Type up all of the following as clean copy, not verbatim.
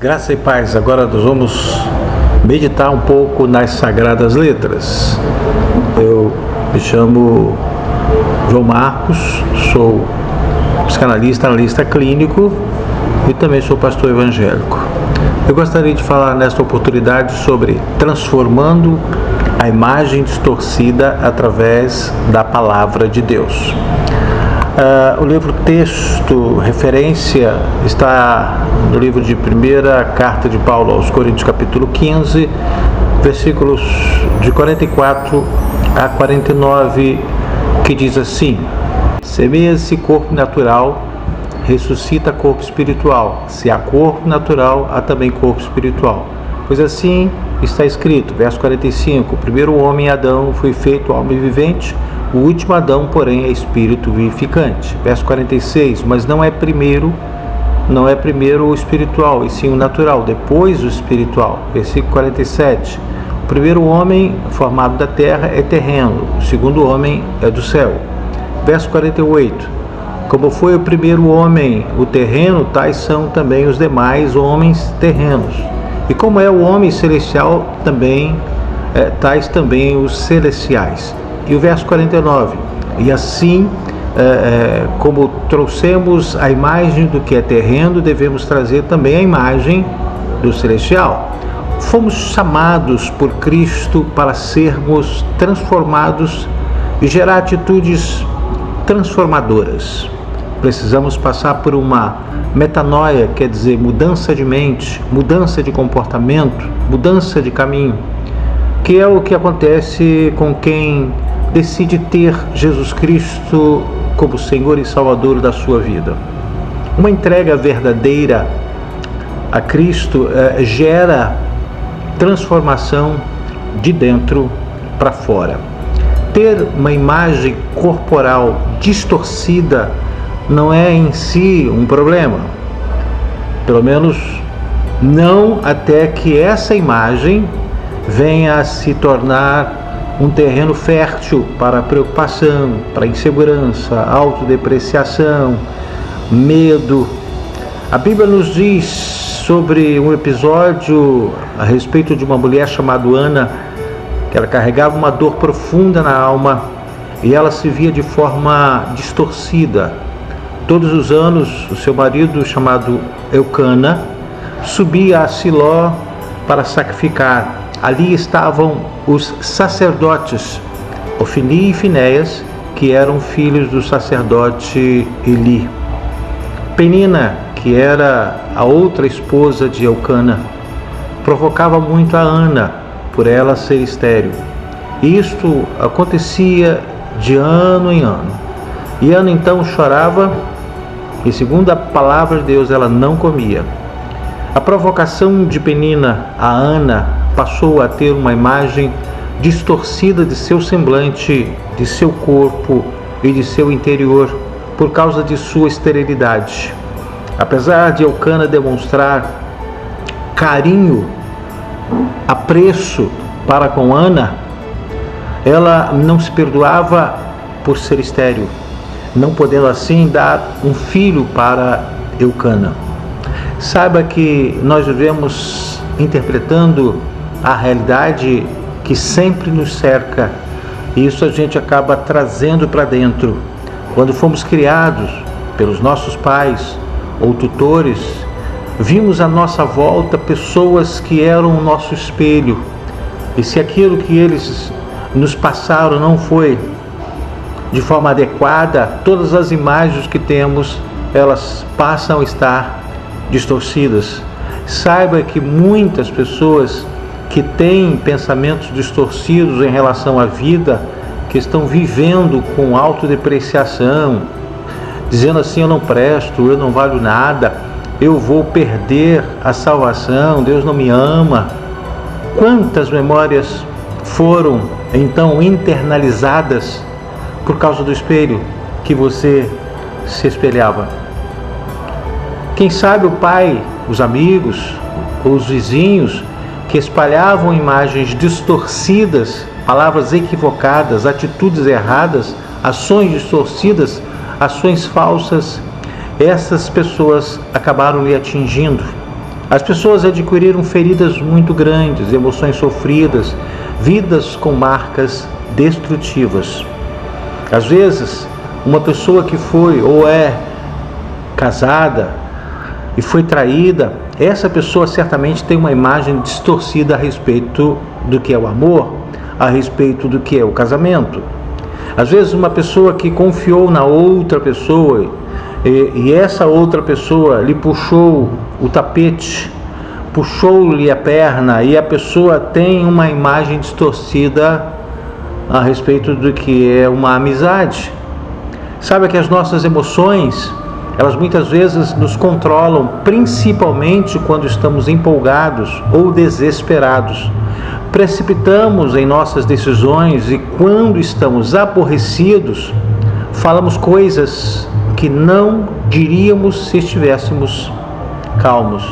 Graça e paz. Agora nós vamos meditar um pouco nas Sagradas Letras. Eu me chamo João Marcos, sou psicanalista, analista clínico e também sou pastor evangélico. Eu gostaria de falar nesta oportunidade sobre transformando a imagem distorcida através da Palavra de Deus. O livro texto, referência, está no livro de primeira carta de Paulo aos Coríntios, capítulo 15, versículos de 44 a 49, que diz assim: semeia-se corpo natural, ressuscita corpo espiritual. Se há corpo natural, há também corpo espiritual. Pois assim está escrito, verso 45, o primeiro homem, Adão, foi feito alma vivente, o último Adão, porém, é espírito vivificante. Verso 46, mas não é primeiro o espiritual, e sim o natural, depois o espiritual. Versículo 47, o primeiro homem formado da terra é terreno, o segundo homem é do céu. Verso 48, como foi o primeiro homem o terreno, tais são também os demais homens terrenos. E como é o homem celestial, tais também os celestiais. E o verso 49, e assim, como trouxemos a imagem do que é terreno, devemos trazer também a imagem do celestial. Fomos chamados por Cristo para sermos transformados e gerar atitudes transformadoras. Precisamos passar por uma metanoia, quer dizer, mudança de mente, mudança de comportamento, mudança de caminho, que é o que acontece com quem decide ter Jesus Cristo como Senhor e Salvador da sua vida. Uma entrega verdadeira a Cristo gera transformação de dentro para fora. Ter uma imagem corporal distorcida não é em si um problema, pelo menos não até que essa imagem venha a se tornar um terreno fértil para preocupação, para insegurança, autodepreciação, medo. A Bíblia nos diz sobre um episódio a respeito de uma mulher chamada Ana, que ela carregava uma dor profunda na alma e ela se via de forma distorcida. Todos os anos, o seu marido, chamado Eucana, subia a Siló para sacrificar. Ali estavam os sacerdotes, Ofni e Finéias, que eram filhos do sacerdote Eli. Penina, que era a outra esposa de Eucana, provocava muito a Ana, por ela ser estéril. Isto acontecia de ano em ano. E Ana então chorava, e segundo a palavra de Deus, ela não comia. A provocação de Penina a Ana passou a ter uma imagem distorcida de seu semblante, de seu corpo e de seu interior, por causa de sua esterilidade. Apesar de Eucana demonstrar carinho, apreço para com Ana, ela não se perdoava por ser estéril, não podendo assim dar um filho para Eucana. Saiba que nós vivemos interpretando a realidade que sempre nos cerca, e isso a gente acaba trazendo para dentro. Quando fomos criados pelos nossos pais ou tutores, vimos à nossa volta pessoas que eram o nosso espelho, e se aquilo que eles nos passaram não foi de forma adequada, todas as imagens que temos, elas passam a estar distorcidas. Saiba que muitas pessoas que têm pensamentos distorcidos em relação à vida, que estão vivendo com autodepreciação, dizendo assim: eu não presto, eu não valho nada, eu vou perder a salvação, Deus não me ama. Quantas memórias foram então internalizadas por causa do espelho que você se espelhava? Quem sabe o pai, os amigos, os vizinhos que espalhavam imagens distorcidas, palavras equivocadas, atitudes erradas, ações distorcidas, ações falsas, essas pessoas acabaram lhe atingindo. As pessoas adquiriram feridas muito grandes, emoções sofridas, vidas com marcas destrutivas. Às vezes, uma pessoa que foi ou é casada e foi traída, essa pessoa certamente tem uma imagem distorcida a respeito do que é o amor, a respeito do que é o casamento. Às vezes uma pessoa que confiou na outra pessoa e essa outra pessoa lhe puxou o tapete, puxou-lhe a perna, e a pessoa tem uma imagem distorcida a respeito do que é uma amizade. Sabe que as nossas emoções, elas muitas vezes nos controlam, principalmente quando estamos empolgados ou desesperados. Precipitamos em nossas decisões e quando estamos aborrecidos, falamos coisas que não diríamos se estivéssemos calmos.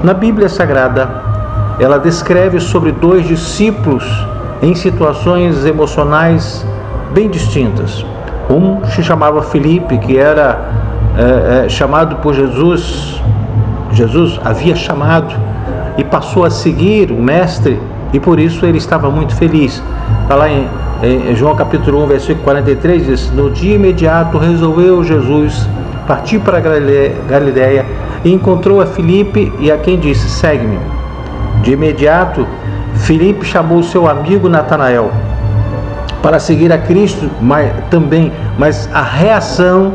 Na Bíblia Sagrada, ela descreve sobre 2 discípulos em situações emocionais bem distintas. Um se chamava Filipe, que era chamado por Jesus. Jesus havia chamado e passou a seguir o Mestre, e por isso ele estava muito feliz. Está lá em João capítulo 1, versículo 43, diz: no dia imediato resolveu Jesus partir para Galiléia e encontrou a Filipe e a quem disse: segue-me. De imediato, Filipe chamou seu amigo Natanael para seguir a Cristo, mas a reação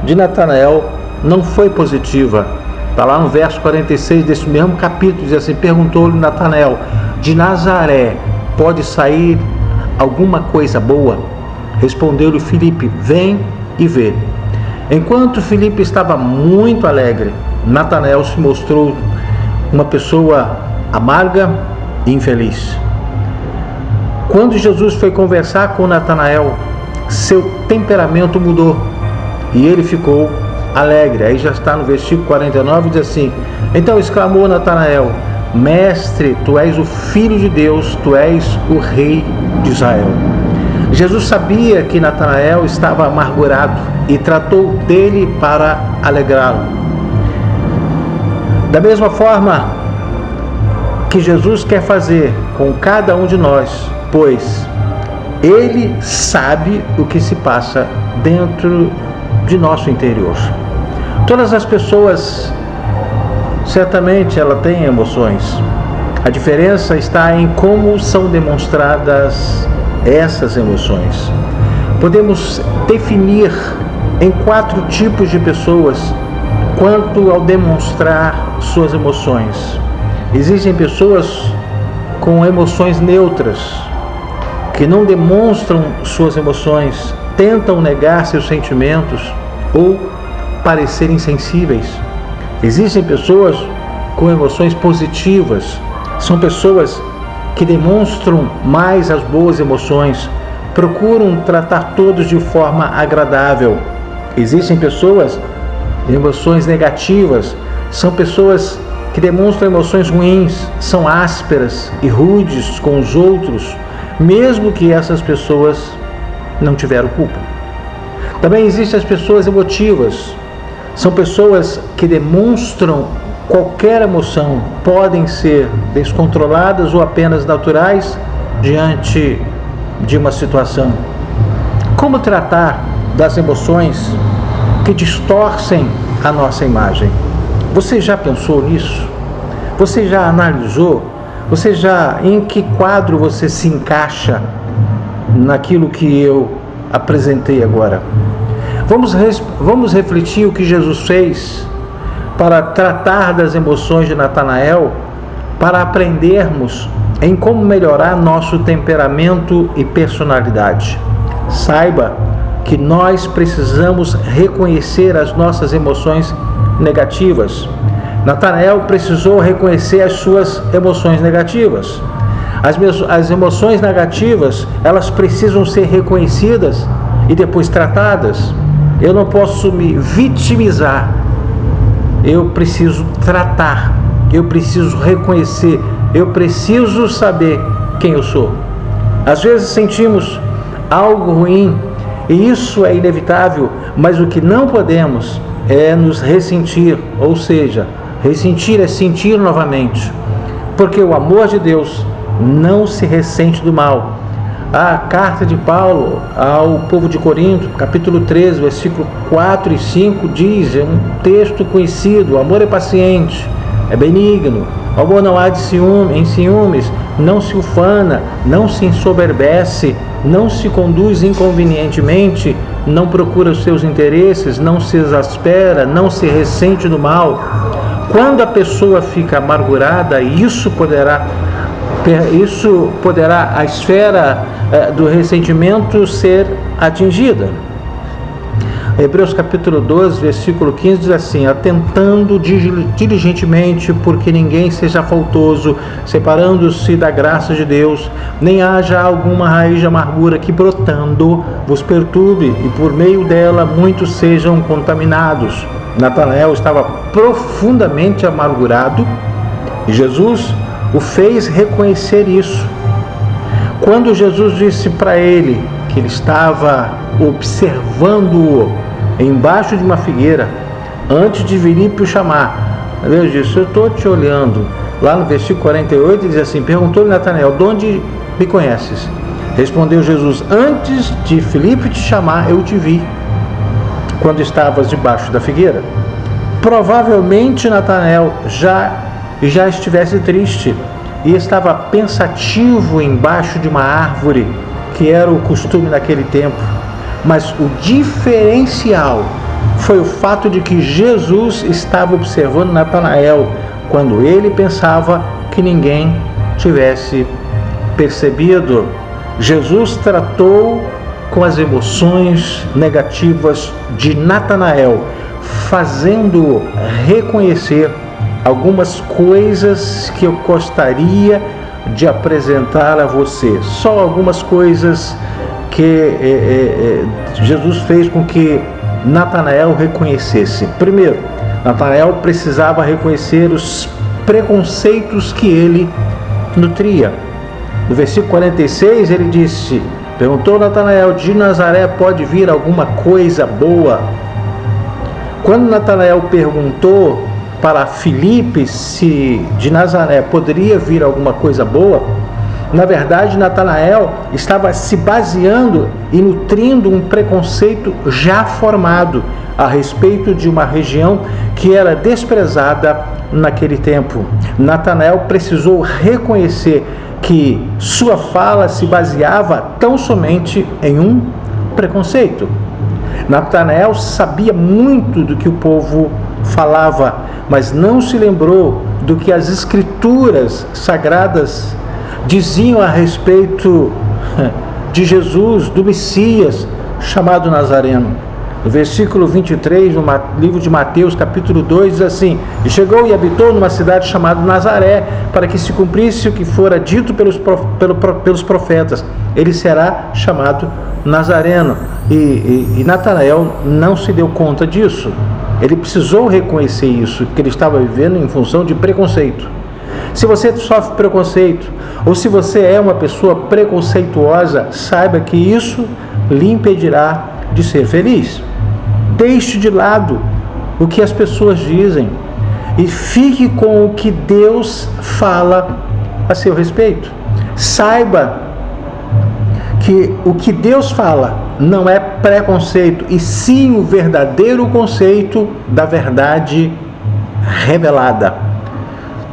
de Natanael não foi positiva. Está lá no verso 46 desse mesmo capítulo, diz assim: perguntou-lhe Natanael: de Nazaré pode sair alguma coisa boa? Respondeu-lhe Filipe: vem e vê. Enquanto Filipe estava muito alegre, Natanael se mostrou uma pessoa amarga e infeliz. Quando Jesus foi conversar com Natanael, seu temperamento mudou e ele ficou alegre. Aí já está no versículo 49, diz assim: então exclamou Natanael: mestre, tu és o Filho de Deus, tu és o Rei de Israel. Jesus sabia que Natanael estava amargurado e tratou dele para alegrá-lo. Da mesma forma que Jesus quer fazer com cada um de nós, pois Ele sabe o que se passa dentro de nosso interior. Todas as pessoas, certamente, ela tem emoções. A diferença está em como são demonstradas essas emoções. Podemos definir em 4 tipos de pessoas quanto ao demonstrar suas emoções. Existem pessoas com emoções neutras, que não demonstram suas emoções, tentam negar seus sentimentos ou parecer insensíveis. Existem pessoas com emoções positivas, são pessoas que demonstram mais as boas emoções, procuram tratar todos de forma agradável. Existem pessoas com emoções negativas, são pessoas que demonstram emoções ruins, são ásperas e rudes com os outros, mesmo que essas pessoas não tiveram culpa. Também existem as pessoas emotivas, são pessoas que demonstram qualquer emoção, podem ser descontroladas ou apenas naturais diante de uma situação. Como tratar das emoções que distorcem a nossa imagem? Você já pensou nisso? Você já analisou? Em que quadro você se encaixa naquilo que eu apresentei agora? Vamos refletir o que Jesus fez para tratar das emoções de Natanael, para aprendermos em como melhorar nosso temperamento e personalidade. Saiba que nós precisamos reconhecer as nossas emoções negativas. Natanael precisou reconhecer as suas emoções negativas. As emoções negativas, elas precisam ser reconhecidas e depois tratadas. Eu não posso me vitimizar. Eu preciso tratar, eu preciso reconhecer, eu preciso saber quem eu sou. Às vezes sentimos algo ruim e isso é inevitável, mas o que não podemos é nos ressentir, ou seja, Ressentir é sentir novamente, porque o amor de Deus não se ressente do mal. A carta de Paulo ao povo de Corinto, capítulo 13, versículo 4 e 5, diz, é um texto conhecido: o amor é paciente, é benigno, o amor não há de ciúmes, não se ufana, não se ensoberbece, não se conduz inconvenientemente, não procura os seus interesses, não se exaspera, não se ressente do mal. Quando a pessoa fica amargurada, isso poderá a esfera do ressentimento ser atingida. Hebreus capítulo 12, versículo 15 diz assim: atentando diligentemente, porque ninguém seja faltoso, separando-se da graça de Deus, nem haja alguma raiz de amargura que brotando vos perturbe, e por meio dela muitos sejam contaminados. Natanael estava profundamente amargurado e Jesus o fez reconhecer isso. Quando Jesus disse para ele que ele estava observando-o embaixo de uma figueira, antes de Filipe o chamar, Deus disse: eu estou te olhando. Lá no versículo 48 diz assim: perguntou-lhe Natanael: de onde me conheces? Respondeu Jesus: antes de Filipe te chamar, eu te vi, quando estavas debaixo da figueira. Provavelmente Natanael já estivesse triste e estava pensativo embaixo de uma árvore, que era o costume naquele tempo. Mas o diferencial foi o fato de que Jesus estava observando Natanael quando ele pensava que ninguém tivesse percebido. Jesus tratou com as emoções negativas de Natanael, fazendo-o reconhecer algumas coisas que eu gostaria de apresentar a você. Só algumas coisas que Jesus fez com que Natanael reconhecesse. Primeiro, Natanael precisava reconhecer os preconceitos que ele nutria. No versículo 46 ele disse, perguntou Natanael: de Nazaré pode vir alguma coisa boa? Quando Natanael perguntou para Filipe se de Nazaré poderia vir alguma coisa boa, na verdade Natanael estava se baseando e nutrindo um preconceito já formado a respeito de uma região que era desprezada naquele tempo. Natanael precisou reconhecer que sua fala se baseava tão somente em um preconceito. Natanael sabia muito do que o povo falava, mas não se lembrou do que as escrituras sagradas diziam a respeito de Jesus, do Messias chamado Nazareno. No versículo 23, no livro de Mateus, capítulo 2, diz assim: e chegou e habitou numa cidade chamada Nazaré, para que se cumprisse o que fora dito pelos profetas: ele será chamado Nazareno. E Natanael não se deu conta disso. Ele precisou reconhecer isso, que ele estava vivendo em função de preconceito. Se você sofre preconceito, ou se você é uma pessoa preconceituosa, saiba que isso lhe impedirá de ser feliz. Deixe de lado o que as pessoas dizem e fique com o que Deus fala a seu respeito. Saiba que o que Deus fala não é preconceito, e sim o verdadeiro conceito da verdade revelada.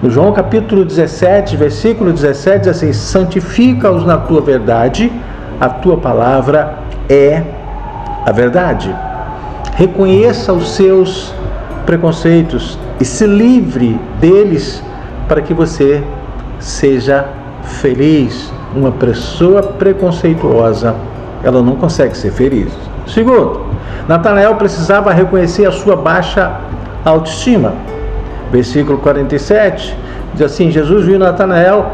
No João capítulo 17, versículo 17, diz assim: santifica-os na tua verdade, a tua palavra é a verdade. Reconheça os seus preconceitos e se livre deles para que você seja feliz. Uma pessoa preconceituosa, ela não consegue ser feliz. Segundo, Natanael precisava reconhecer a sua baixa autoestima. Versículo 47 diz assim: Jesus viu Natanael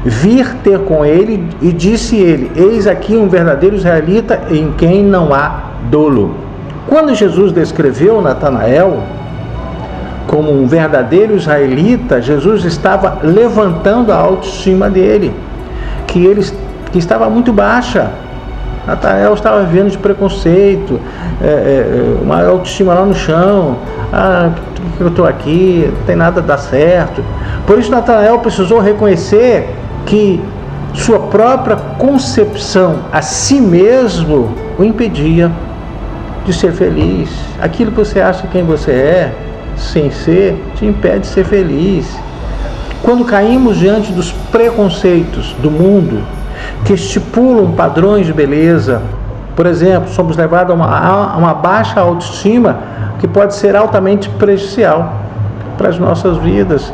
vir ter com ele e disse ele: eis aqui um verdadeiro israelita em quem não há dolo. Quando Jesus descreveu Natanael como um verdadeiro israelita, Jesus estava levantando a autoestima dele, que estava muito baixa. Natanael estava vivendo de preconceito, uma autoestima lá no chão. Por que eu estou aqui? Não tem nada a dar certo. Por isso Natanael precisou reconhecer que sua própria concepção a si mesmo o impedia de ser feliz. Aquilo que você acha quem você é, sem ser, te impede de ser feliz. Quando caímos diante dos preconceitos do mundo, que estipulam padrões de beleza, por exemplo, somos levados a uma baixa autoestima que pode ser altamente prejudicial para as nossas vidas.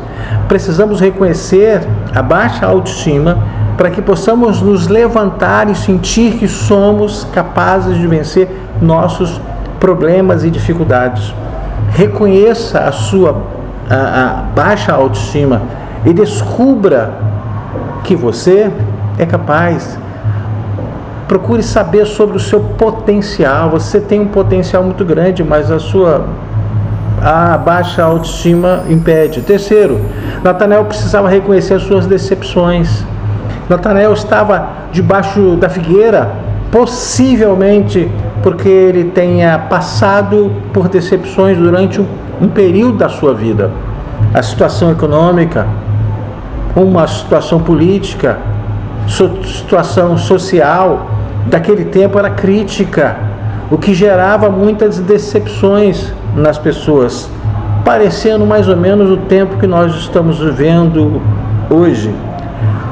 Precisamos reconhecer a baixa autoestima para que possamos nos levantar e sentir que somos capazes de vencer nossos problemas e dificuldades. Reconheça a sua baixa autoestima e descubra que você é capaz. Procure saber sobre o seu potencial. Você tem um potencial muito grande, mas a baixa autoestima impede. Terceiro, Natanael precisava reconhecer as suas decepções. Natanael estava debaixo da figueira, possivelmente porque ele tenha passado por decepções durante um período da sua vida. A situação econômica, uma situação política, situação social daquele tempo era crítica, o que gerava muitas decepções nas pessoas, parecendo mais ou menos o tempo que nós estamos vivendo hoje.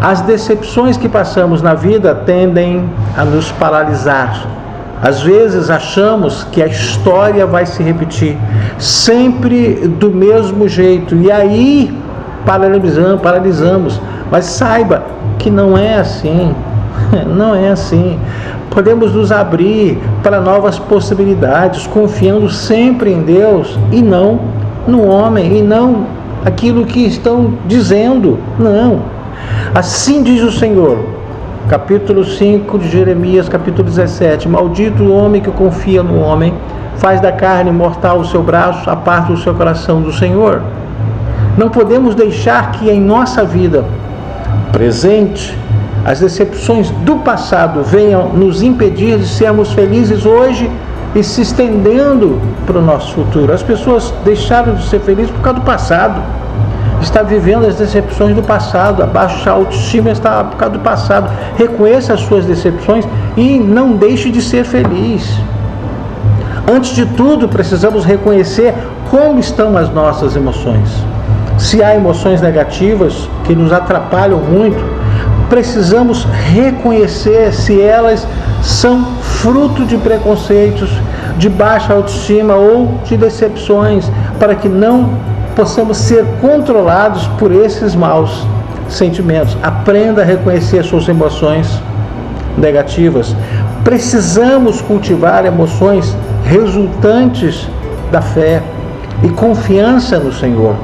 As decepções que passamos na vida tendem a nos paralisar. Às vezes achamos que a história vai se repetir, sempre do mesmo jeito, e aí paralisamos. Mas saiba que não é assim, não é assim. Podemos nos abrir para novas possibilidades, confiando sempre em Deus e não no homem, e não aquilo que estão dizendo, não. Assim diz o Senhor, capítulo 5 de Jeremias, capítulo 17, maldito o homem que confia no homem, faz da carne mortal o seu braço, aparta o seu coração do Senhor. Não podemos deixar que em nossa vida presente as decepções do passado venham nos impedir de sermos felizes hoje e se estendendo para o nosso futuro. As pessoas deixaram de ser felizes por causa do passado. Está vivendo as decepções do passado, a baixa autoestima está por causa do passado. Reconheça as suas decepções e não deixe de ser feliz. Antes de tudo, precisamos reconhecer como estão as nossas emoções. Se há emoções negativas que nos atrapalham muito, precisamos reconhecer se elas são fruto de preconceitos, de baixa autoestima ou de decepções, para que não possamos ser controlados por esses maus sentimentos. Aprenda a reconhecer as suas emoções negativas. Precisamos cultivar emoções resultantes da fé e confiança no Senhor.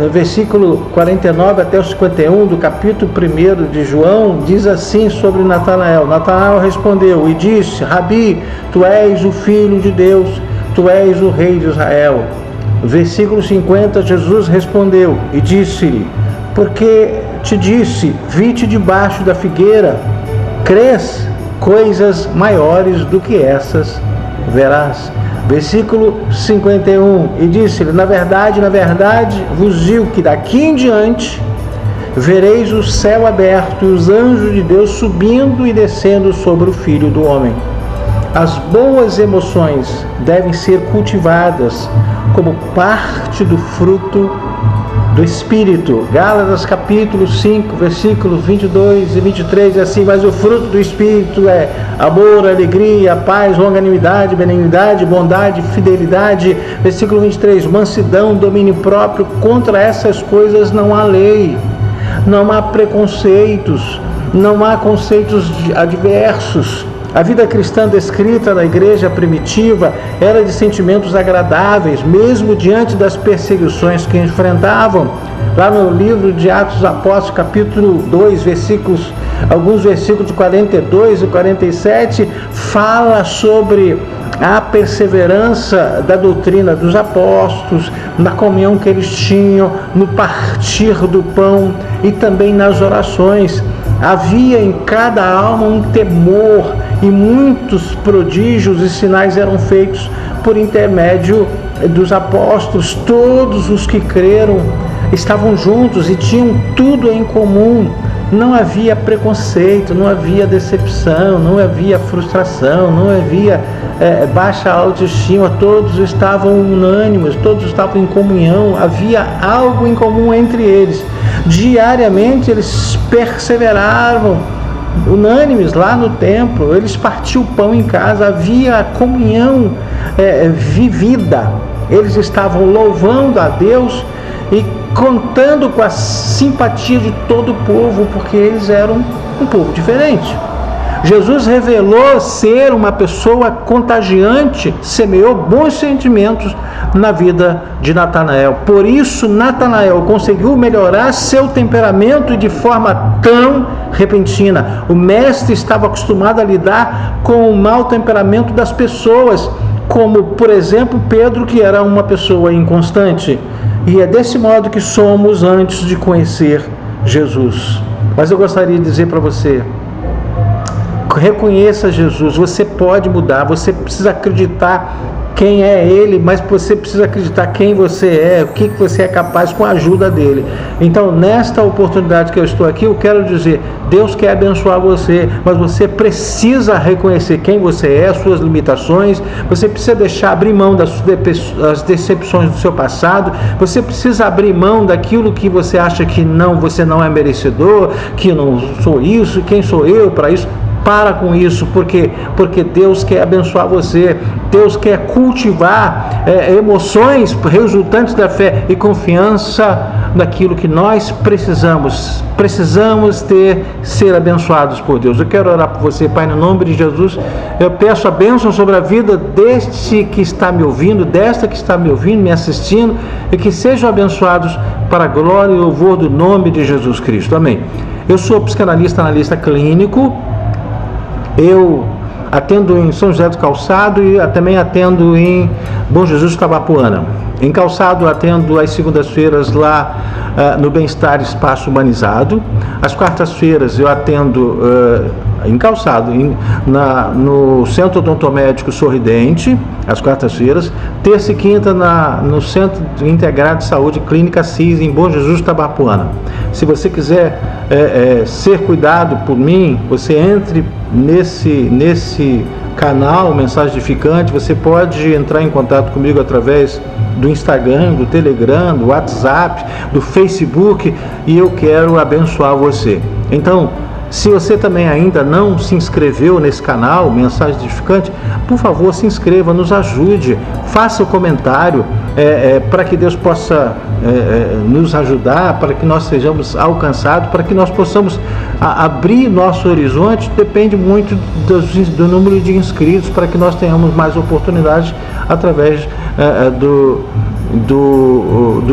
No versículo 49 até o 51 do capítulo 1 de João, diz assim sobre Natanael. Natanael respondeu e disse: Rabi, tu és o Filho de Deus, tu és o Rei de Israel. Versículo 50, Jesus respondeu e disse-lhe: porque te disse, vi-te debaixo da figueira, crês? Coisas maiores do que essas verás. Versículo 51, e disse-lhe: na verdade, vos digo que daqui em diante vereis o céu aberto e os anjos de Deus subindo e descendo sobre o Filho do Homem. As boas emoções devem ser cultivadas como parte do fruto do Espírito. Gálatas capítulo 5, versículos 22 e 23, assim: mas o fruto do Espírito é amor, alegria, paz, longanimidade, benignidade, bondade, fidelidade. Versículo 23, mansidão, domínio próprio. Contra essas coisas não há lei. Não há preconceitos, não há conceitos adversos. A vida cristã descrita na igreja primitiva era de sentimentos agradáveis, mesmo diante das perseguições que enfrentavam. Lá no livro de Atos dos Apóstolos, capítulo 2, alguns versículos de 42 e 47, fala sobre a perseverança da doutrina dos apóstolos, na comunhão que eles tinham, no partir do pão e também nas orações. Havia em cada alma um temor e muitos prodígios e sinais eram feitos por intermédio dos apóstolos. Todos os que creram estavam juntos e tinham tudo em comum. Não havia preconceito, não havia decepção, não havia frustração, não havia baixa autoestima. Todos estavam unânimes, todos estavam em comunhão, havia algo em comum entre eles. Diariamente eles perseveravam unânimes lá no templo, eles partiam o pão em casa, havia comunhão vivida. Eles estavam louvando a Deus e contando com a simpatia de todo o povo, porque eles eram um povo diferente. Jesus revelou ser uma pessoa contagiante, semeou bons sentimentos na vida de Natanael. Por isso, Natanael conseguiu melhorar seu temperamento de forma tão repentina. O mestre estava acostumado a lidar com o mau temperamento das pessoas, como, por exemplo, Pedro, que era uma pessoa inconstante. E é desse modo que somos antes de conhecer Jesus. Mas eu gostaria de dizer para você: reconheça Jesus, você pode mudar, você precisa acreditar quem é Ele, mas você precisa acreditar quem você é, o que você é capaz com a ajuda dEle. Então, nesta oportunidade que eu estou aqui, eu quero dizer, Deus quer abençoar você, mas você precisa reconhecer quem você é, as suas limitações, você precisa abrir mão das decepções do seu passado, você precisa abrir mão daquilo que você acha que você não é merecedor, que eu não sou isso, quem sou eu para isso. Para com isso, porque Deus quer abençoar você, Deus quer cultivar emoções resultantes da fé e confiança naquilo que nós precisamos ser abençoados por Deus. Eu quero orar por você, Pai, no nome de Jesus. Eu peço a bênção sobre a vida deste que está me ouvindo, desta que está me ouvindo, me assistindo, e que sejam abençoados para a glória e louvor do nome de Jesus Cristo. Amém. Eu sou psicanalista, analista clínico. Eu atendo em São José do Calçado e também atendo em Bom Jesus, Tabapuana. Em Calçado atendo às segundas-feiras lá no Bem-Estar Espaço Humanizado. Às quartas-feiras eu atendo em Calçado, no Centro Odontomédico Sorridente, às quartas-feiras. Terça e quinta no Centro Integrado de Saúde Clínica CIS, em Bom Jesus, Tabapuana. Se você quiser ser cuidado por mim, você entre nesse canal Mensagem Edificante. Você pode entrar em contato comigo através do Instagram, do Telegram, do WhatsApp, do Facebook, e eu quero abençoar você. Então, se você também ainda não se inscreveu nesse canal Mensagem Edificante, por favor, se inscreva, nos ajude, faça o comentário para que Deus possa nos ajudar, para que nós sejamos alcançados, para que nós possamos abrir nosso horizonte. Depende muito do número de inscritos, para que nós tenhamos mais oportunidades através do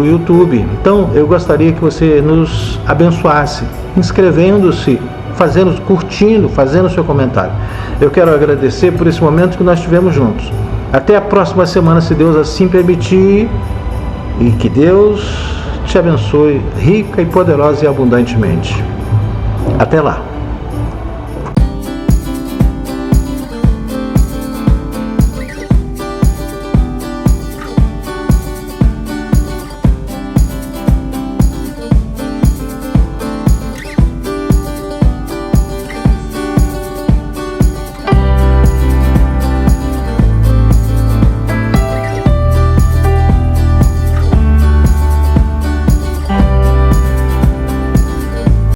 YouTube. Então, eu gostaria que você nos abençoasse, inscrevendo-se, curtindo, fazendo seu comentário. Eu quero agradecer por esse momento que nós tivemos juntos. Até a próxima semana, se Deus assim permitir, e que Deus te abençoe rica e poderosa e abundantemente. Até lá.